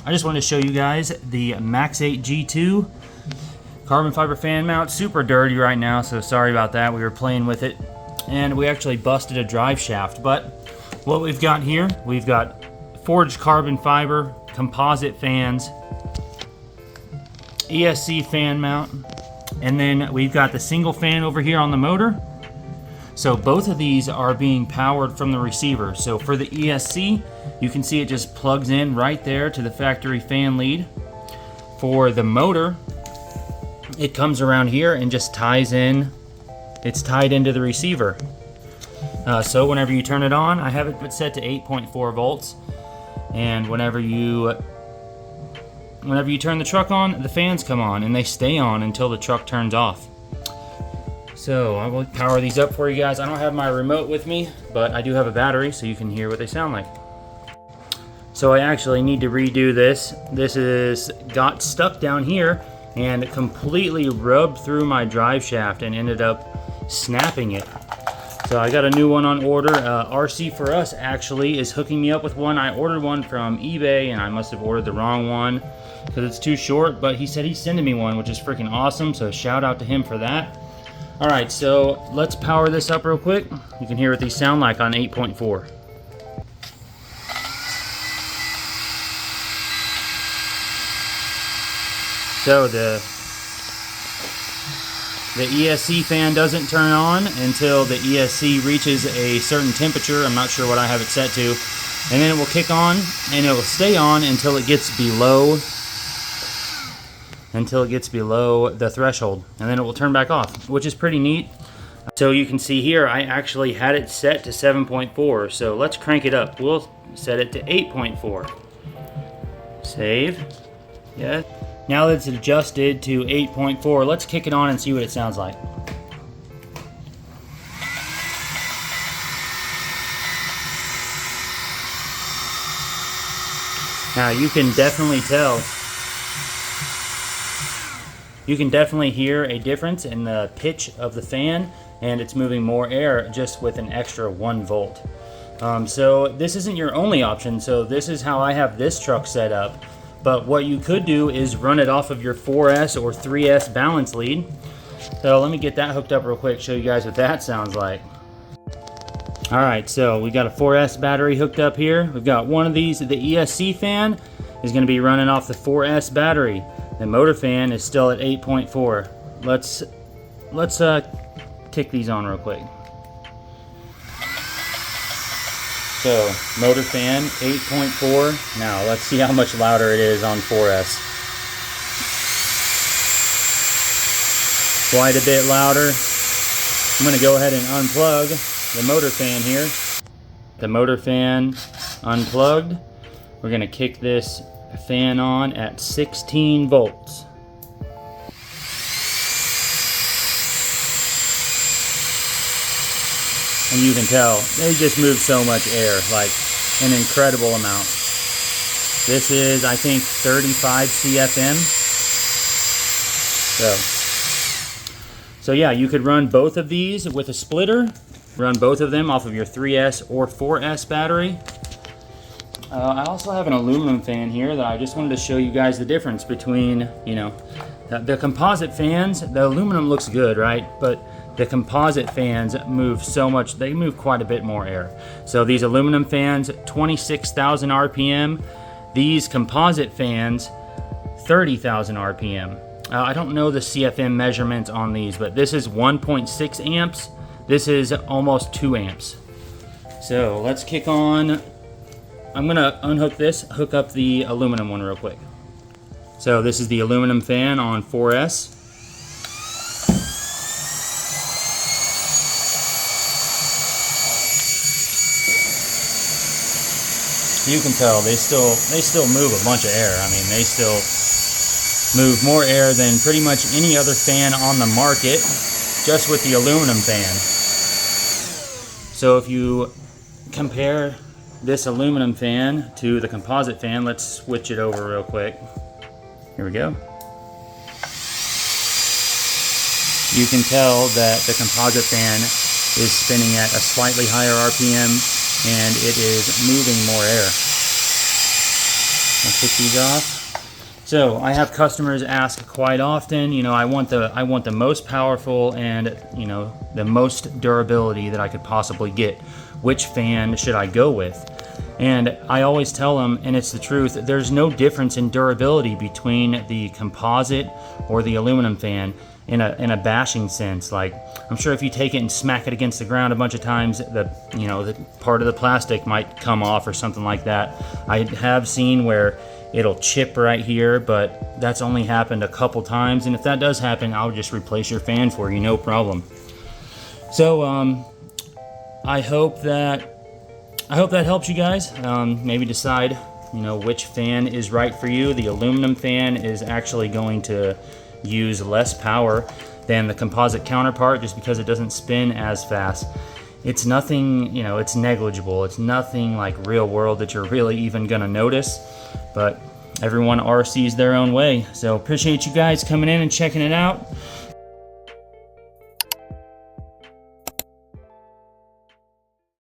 I just wanted to show you guys the Max8 G2 carbon fiber fan mount. Super dirty right now, so sorry about that. We were playing with it and we actually busted a drive shaft. But what we've got here, we've got forged carbon fiber, composite fans, ESC fan mount, and then we've got the single fan over here on the motor. So both of these are being powered from the receiver. So for the ESC, you can see it just plugs in right there to the factory fan lead. For the motor, it comes around here and just ties in. It's tied into the receiver. So whenever you turn it on, I have it set to 8.4 volts. And whenever you turn the truck on, the fans come on and they stay on until the truck turns off. So I will power these up for you guys. I don't have my remote with me, but I do have a battery so you can hear what they sound like. So I actually need to redo this. This got stuck down here and completely rubbed through my drive shaft and ended up snapping it. So I got a new one on order. RC for Us actually is hooking me up with one. I ordered one from eBay and I must have ordered the wrong one because it's too short, but he said he's sending me one, which is freaking awesome. So shout out to him for that. All right, so let's power this up real quick. You can hear what these sound like on 8.4. So the ESC fan doesn't turn on until the ESC reaches a certain temperature. I'm not sure what I have it set to. And then it will kick on and it will stay on until it gets below the threshold, and then it will turn back off, which is pretty neat. So you can see here I actually had it set to 7.4, so let's crank it up. We'll set it to 8.4. Save. Yeah. Now that it's adjusted to 8.4, let's kick it on and see what it sounds like. Now you can definitely tell. You can definitely hear a difference in the pitch of the fan, and it's moving more air just with an extra 1 volt. So this isn't your only option. So this is how I have this truck set up. But what you could do is run it off of your 4S or 3S balance lead. So let me get that hooked up real quick, show you guys what that sounds like. All right, so we got a 4S battery hooked up here. We've got one of these. The ESC fan is going to be running off the 4S battery. The motor fan is still at 8.4. Let's kick these on real quick. So motor fan 8.4. Now let's see how much louder it is on 4S. Quite a bit louder. I'm going to go ahead and unplug the motor fan here. The motor fan unplugged. We're going to kick this fan on at 16 volts. And you can tell they just move so much air, like an incredible amount. This is, I think, 35 CFM. So yeah, you could run both of these with a splitter, run both of them off of your 3S or 4S battery. I also have an aluminum fan here that I just wanted to show you guys the difference between, the composite fans. The aluminum looks good, right? But the composite fans move so much, they move quite a bit more air. So these aluminum fans, 26,000 RPM. These composite fans, 30,000 RPM. I don't know the CFM measurements on these, but this is 1.6 amps. This is almost 2 amps. So let's kick on. I'm gonna unhook this, hook up the aluminum one real quick. So this is the aluminum fan on 4S. You can tell they still move a bunch of air. I mean, they still move more air than pretty much any other fan on the market, just with the aluminum fan. So if you compare this aluminum fan to the composite fan, let's switch it over real quick. Here we go. You can tell that the composite fan is spinning at a slightly higher RPM and it is moving more air. I'll take these off. So I have customers ask quite often, you know, I want the most powerful and, you know, the most durability that I could possibly get. Which fan should I go with? And I always tell them, and it's the truth, there's no difference in durability between the composite or the aluminum fan in a bashing sense. Like, I'm sure if you take it and smack it against the ground a bunch of times, the part of the plastic might come off or something like that. I have seen where it'll chip right here, but that's only happened a couple times, and if that does happen, I'll just replace your fan for you, no problem. So I hope that helps you guys maybe decide, you know, which fan is right for you. The aluminum fan is actually going to use less power than the composite counterpart just because it doesn't spin as fast. It's nothing, you know, it's negligible. It's nothing like real world that you're really even gonna notice, but everyone RCs their own way. So appreciate you guys coming in and checking it out.